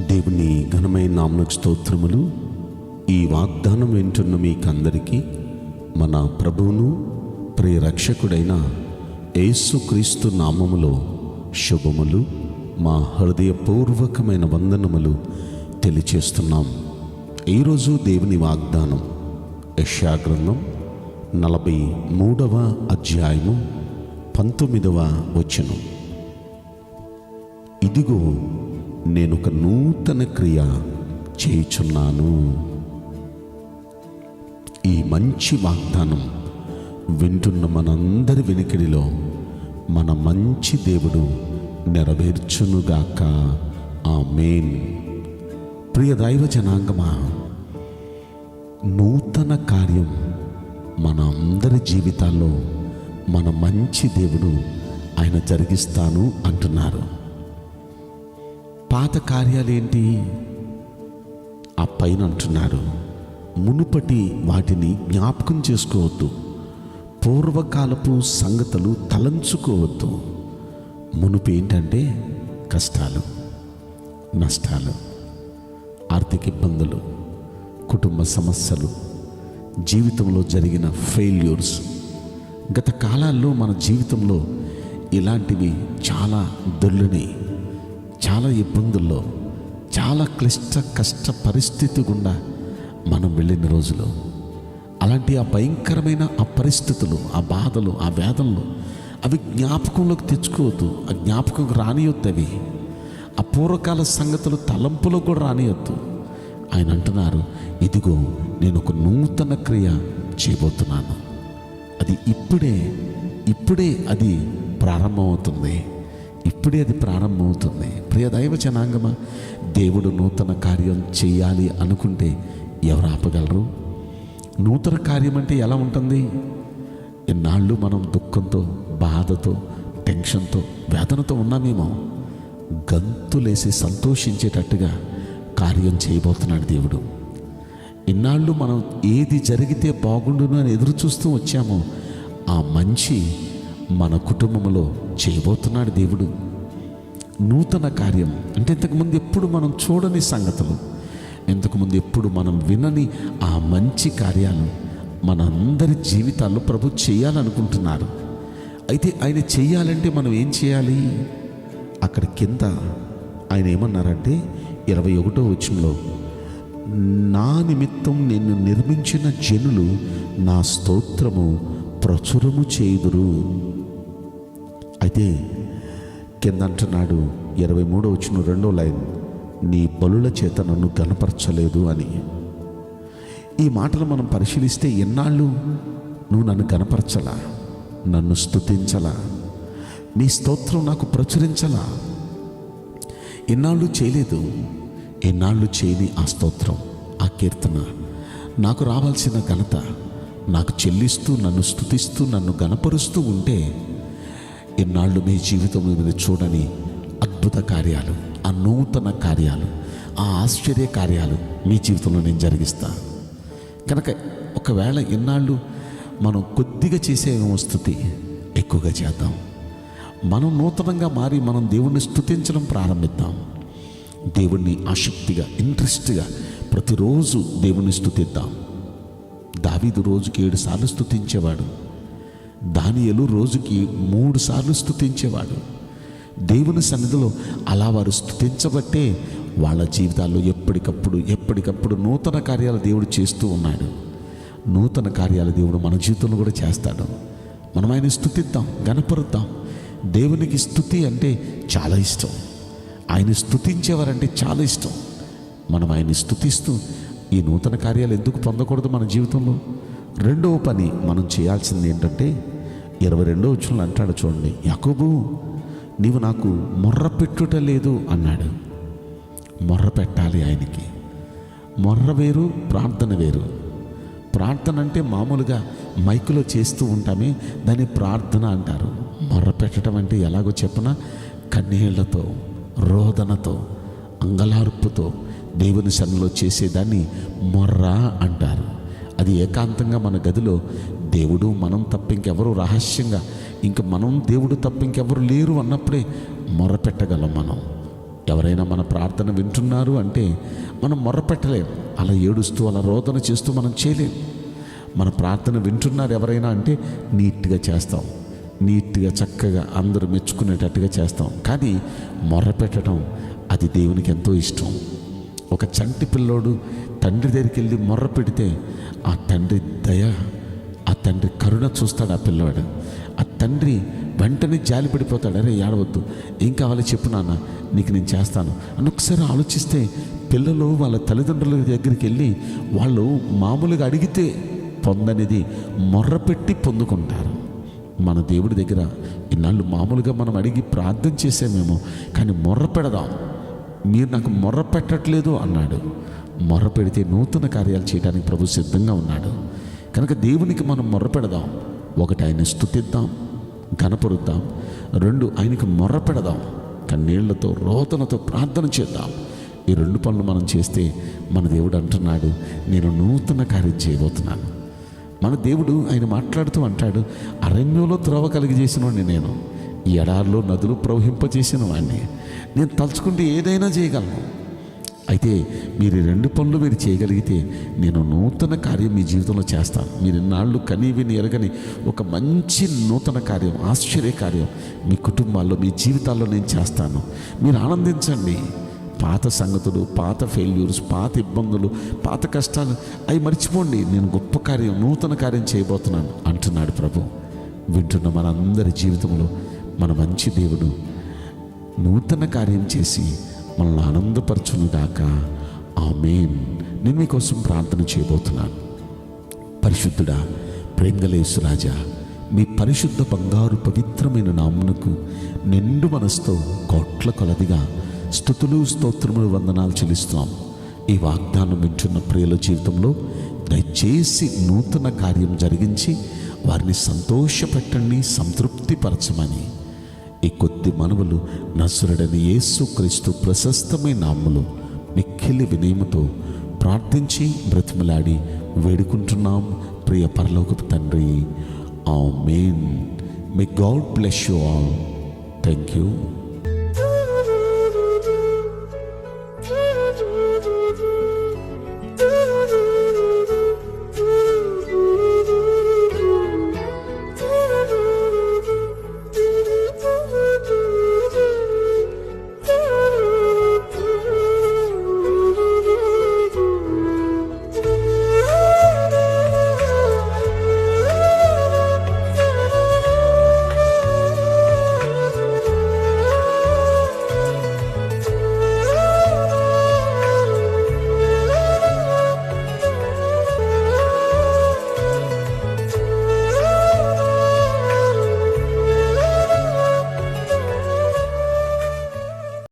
దేవుని ఘనమైన నామమునకు స్తోత్రములు. ఈ వాగ్దానం వింటున్న మీకందరికీ మన ప్రభువును ప్రియ రక్షకుడైన యేసుక్రీస్తు నామములో శుభములు, మా హృదయపూర్వకమైన వందనములు తెలియచేస్తున్నాం. ఈరోజు దేవుని వాగ్దానం యెషయా గ్రంథం 43వ అధ్యాయము 19వ వచనం. ఇదిగో నేనొక నూతన క్రియ చేయుచున్నాను. ఈ మంచి వాగ్దానం వింటున్న మనందరి వెనుకడిలో మన మంచి దేవుడు నెరవేర్చునుగాక. ఆమేన్. ప్రియ దైవ జనాంగమా, నూతన కార్యం మన అందరి జీవితాల్లో మన మంచి దేవుడు ఆయన జరిగిస్తాను అంటున్నారు. పాత కార్యాలేంటి? ఆ పైన అంటున్నారు, మునుపటి వాటిని జ్ఞాపకం చేసుకోవద్దు, పూర్వకాలపు సంగతులు తలంచుకోవద్దు. మునుపు ఏంటంటే కష్టాలు, నష్టాలు, ఆర్థిక ఇబ్బందులు, కుటుంబ సమస్యలు, జీవితంలో జరిగిన ఫెయిల్యూర్స్. గత కాలాల్లో మన జీవితంలో ఇలాంటివి చాలా దొల్లిని, చాలా ఇబ్బందుల్లో, చాలా కష్ట పరిస్థితి గుండా మనం వెళ్ళిన రోజులు. అలాంటి ఆ భయంకరమైన ఆ పరిస్థితులు, ఆ బాధలు, ఆ వేదనలు అవి జ్ఞాపకంలోకి తెచ్చుకోవద్దు. ఆ జ్ఞాపకంకి రానియొద్దు. అవి ఆ పూర్వకాల సంగతులు తలంపులో కూడా రానియొద్దు. ఆయన అంటున్నారు, ఇదిగో నేను ఒక నూతన క్రియ చేయబోతున్నాను. అది ఇప్పుడే అది ప్రారంభమవుతుంది. ఇప్పుడే అది ప్రారంభమవుతుంది. ప్రియ దైవ జనాంగమా, దేవుడు నూతన కార్యం చేయాలి అనుకుంటే ఎవరు ఆపగలరు? నూతన కార్యం అంటే ఎలా ఉంటుంది? ఎన్నాళ్ళు మనం దుఃఖంతో, బాధతో, టెన్షన్తో, వేదనతో ఉన్నామేమో, గంతులేసి సంతోషించేటట్టుగా కార్యం చేయబోతున్నాడు దేవుడు. ఇన్నాళ్ళు మనం ఏది జరిగితే బాగుండును అని ఎదురు చూస్తూ వచ్చామో ఆ మంచి మన కుటుంబంలో చేయబోతున్నాడు దేవుడు. నూతన కార్యం అంటే ఇంతకుముందు ఎప్పుడు మనం చూడని సంగతులు, ఇంతకుముందు ఎప్పుడు మనం వినని ఆ మంచి కార్యాలు మన అందరి జీవితాల్లో ప్రభు చేయాలనుకుంటున్నారు. అయితే ఆయన చేయాలంటే మనం ఏం చేయాలి? అక్కడ కింద ఆయన ఏమన్నారంటే 21వ వచనంలో, నా నిమిత్తం నిన్ను నిర్మించిన జనులు నా స్తోత్రము ప్రచురము చేయుదురు. అయితే కింద అంటున్నాడు 23వ వచనం 2వ లైన్, నీ బలుల చేత నన్ను గనపరచలేదు అని. ఈ మాటలు మనం పరిశీలిస్తే, ఎన్నాళ్ళు నువ్వు నన్ను గనపరచలా, నన్ను స్తుతించలా, నీ స్తోత్రం నాకు ప్రచురించలా? ఎన్నాళ్ళు చేయలేదు. ఎన్నాళ్ళు చేయని ఆ స్తోత్రం, ఆ కీర్తన, నాకు రావాల్సిన ఘనత నాకు చెల్లిస్తూ, నన్ను స్తుతిస్తూ, నన్ను గనపరుస్తూ ఉంటే, ఎన్నాళ్ళు మీ జీవితంలో మీరు చూడని అద్భుత కార్యాలు, ఆ నూతన కార్యాలు, ఆ ఆశ్చర్య కార్యాలు మీ జీవితంలో నేను జరిగిస్తా. కనుక ఒకవేళ ఎన్నాళ్ళు మనం కొద్దిగా చేసేమో స్తుతి, ఎక్కువగా చేద్దాం. మనం నూతనంగా మారి మనం దేవుణ్ణి స్తుతించడం ప్రారంభిద్దాం. దేవుణ్ణి ఆసక్తిగా, ఇంట్రెస్ట్గా ప్రతిరోజు దేవుణ్ణి స్తుతిద్దాం. దావీదు రోజుకి 7 సార్లు స్తుతించేవాడు. దానియేలు రోజుకి 3 సార్లు స్తుతించేవాడు. దేవుని సన్నిధిలో అలా వారు స్తుతించబట్టే వాళ్ళ జీవితాల్లో ఎప్పటికప్పుడు నూతన కార్యాలు దేవుడు చేస్తూ ఉన్నాడు. నూతన కార్యాలు దేవుడు మన జీవితంలో కూడా చేస్తాడు. మనం ఆయన స్తుతిద్దాం, గనపరుద్దాం. దేవునికి స్తుతి అంటే చాలా ఇష్టం. ఆయన స్తుతించేవారంటే చాలా ఇష్టం. మనం ఆయన్ని స్తుతిస్తూ ఈ నూతన కార్యాలు ఎందుకు పొందకూడదు మన జీవితంలో? రెండవ పని మనం చేయాల్సింది ఏంటంటే 22వ వచనంలో అంటాడు చూడండి, యాకోబు నీవు నాకు మొర్ర పెట్టుట లేదు అన్నాడు. మొర్ర పెట్టాలి ఆయనకి. మొర్ర వేరు, ప్రార్థన వేరు. ప్రార్థన అంటే మామూలుగా మైకులో చేస్తూ ఉంటామే, దాన్ని ప్రార్థన అంటారు. మొర్ర పెట్టడం అంటే ఎలాగో చెప్పనా, కన్నీళ్లతో, రోదనతో, అంగలార్పుతో దేవుని సన్నిధిలో చేసేదాన్ని మొర్ర అంటారు. అది ఏకాంతంగా మన గదిలో దేవుడు, మనం తప్ప ఇంకెవరు, రహస్యంగా ఇంక మనం, దేవుడు తప్ప ఇంకెవరు లేరు అన్నప్పుడే మొర్రపెట్టగలం మనం. ఎవరైనా మన ప్రార్థన వింటున్నారు అంటే మనం మొర్రపెట్టలేం. అలా ఏడుస్తూ అలా రోదన చేస్తూ మనం చేయలేం. మన ప్రార్థన వింటున్నారు ఎవరైనా అంటే నీట్గా చేస్తాం, నీట్గా చక్కగా అందరూ మెచ్చుకునేటట్టుగా చేస్తాం. కానీ మొర్రపెట్టడం అది దేవునికి ఎంతో ఇష్టం. ఒక చంటి పిల్లోడు తండ్రి దగ్గరికి వెళ్ళి మొర్ర పెడితే ఆ తండ్రి దయ, ఆ తండ్రి కరుణ చూస్తాడు ఆ పిల్లవాడు. ఆ తండ్రి వెంటనే జాలి పడిపోతాడు. అరే ఏడవద్దు, ఏం కావాలో చెప్పు నాన్న, నీకు నేను చేస్తాను అని ఒకసారి ఆలోచిస్తే పిల్లలు వాళ్ళ తల్లిదండ్రుల దగ్గరికి వెళ్ళి వాళ్ళు మామూలుగా అడిగితే పొందనిది మొర్రపెట్టి పొందుకుంటారు. మన దేవుడి దగ్గర ఇన్నాళ్ళు మామూలుగా మనం అడిగి ప్రార్థన చేసామేమో, కానీ మొర్ర పెడదాం. మీరు నాకు మొర్ర పెట్టట్లేదు అన్నాడు. మొర్ర పెడితే నూతన కార్యాలు చేయడానికి ప్రభు సిద్ధంగా ఉన్నాడు. కనుక దేవునికి మనం మొర్ర పెడదాం. ఒకటి, ఆయన స్తుతిద్దాం, ఘనపరుద్దాం. 2, ఆయనకి మొర్ర పెడదాం, కన్నీళ్లతో రోదనతో ప్రార్థన చేద్దాం. ఈ 2 పనులు మనం చేస్తే మన దేవుడు అంటున్నాడు, నేను నూతన కార్యం చేయబోతున్నాను. మన దేవుడు ఆయన మాట్లాడుతూ అంటాడు, అరణ్యంలో త్రోవ కలిగజేసిన వాడిని నేను, ఈ ఎడారిలో నదులు ప్రవహింపజేసిన వాడిని. నేను తలుచుకుంటే ఏదైనా చేయగలను. అయితే మీరు 2 పనులు మీరు చేయగలిగితే నేను నూతన కార్యం మీ జీవితంలో చేస్తాను. మీరు ఇన్నాళ్ళు కనీవిని ఎరగని ఒక మంచి నూతన కార్యం, ఆశ్చర్య కార్యం మీ కుటుంబాల్లో, మీ జీవితాల్లో నేను చేస్తాను. మీరు ఆనందించండి. పాత సంగతులు, పాత ఫెయిల్యూర్స్, పాత ఇబ్బందులు, పాత కష్టాలు అవి మర్చిపోండి. నేను గొప్ప కార్యం, నూతన కార్యం చేయబోతున్నాను అంటున్నాడు ప్రభు. వింటున్న మనందరి జీవితంలో మన మంచి దేవుడు నూతన కార్యం చేసి మనల్ని ఆనందపరచునుగాక. ఆమేన్. నేను మీకోసం ప్రార్థన చేయబోతున్నాను. పరిశుద్ధుడా, ప్రేమగల యేసురాజా, మీ పరిశుద్ధ బంగారు పవిత్రమైన నామమునకు నిండు మనసుతో కోట్ల కొలదిగా స్తుతులు, స్తోత్రములు, వందనాలు చెల్లిస్తున్నాం. ఈ వాగ్దానం వింటున్న ప్రియుల జీవితంలో దయచేసి నూతన కార్యం జరిగించి వారిని సంతోషపెట్టండి, సంతృప్తిపరచమని ఈ కొద్ది మనవులు నజరుడైన యేసుక్రీస్తు ప్రశస్తమైన నామములో మిక్కిలి వినయముతో ప్రార్థించి బ్రతిమలాడి వేడుకుంటున్నాం ప్రియ పరలోకపు తండ్రి. ఆమేన్. May God bless you all. Thank you.